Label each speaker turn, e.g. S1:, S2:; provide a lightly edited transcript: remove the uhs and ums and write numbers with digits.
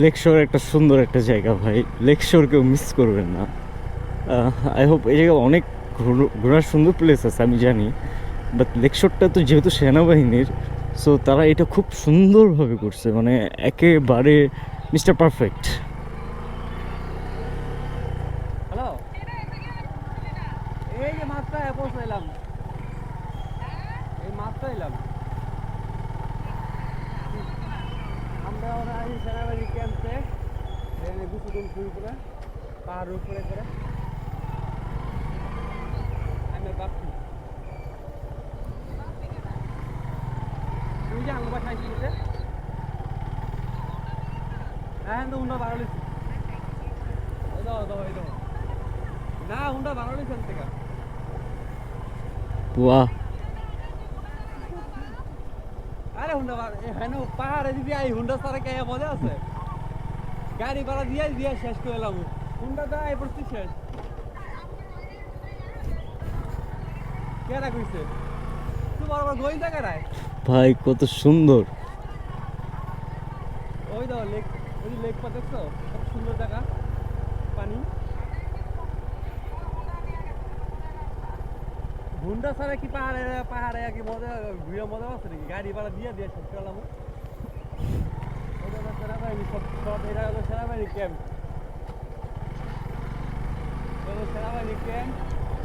S1: Lakeshore একটা সুন্দর একটা জায়গা ভাই, লেকশোর কেউ মিস করবেন না। আই হোপ এই জায়গায় অনেক ঘোরার সুন্দর প্লেস আছে আমি জানি, বাট লেকশোরটা তো যেহেতু সেনাবাহিনীর, সো তারা এটা খুব সুন্দরভাবে করছে, মানে একেবারে মিস্টার পারফেক্ট।
S2: হ্যালো, এই যে মাত্র পৌঁছাইলাম, এই মাত্র এলাম। আমরা ওরা এই সেনাবাহিনী ক্যাম্পে ট্রেনে গুছুটুম শুরু করে পাহাড়ের উপরে করে আমি ভাবছি তুই যে আঙ্গ বাসায় আসিস, হ্যাঁ তো হুন্ডা ভাড়া লিছি, ওই দাও দাও ওই দাও, না হুন্ডা ভাড়া লিছেন থেকে।
S1: বাহ,
S2: আরে হুন্ডা ভাড়া হ্যাঁ পাহাড়ে যদি আই হুন্ডা ছাড়া কে মজা আছে? গাড়ি ভাড়া দিয়ে দিয়ে শেষ করে এলাম, হুন্ডা তো এই পড়ছি শেষ। কেরা কইছে তুই বরাবর গোয়েন জায়গায়?
S1: ভাই কত সুন্দর।
S2: ওই দাও লেক, ওই যে লেক পাচ্ছ কত সুন্দর জায়গা, পানি। হুন্ডা ছাড়া কি পাহাড়ে পাহাড়ে কি মজা ঘুরে মজা আছে নাকি? গাড়ি ভাড়া দিয়ে দিয়ে শেষ করলাম। ওটা হলো সেনাবাহিনী, সব সব এটা হলো সেনাবাহিনী ক্যাম্প, সেনাবাহিনী ক্যাম্প।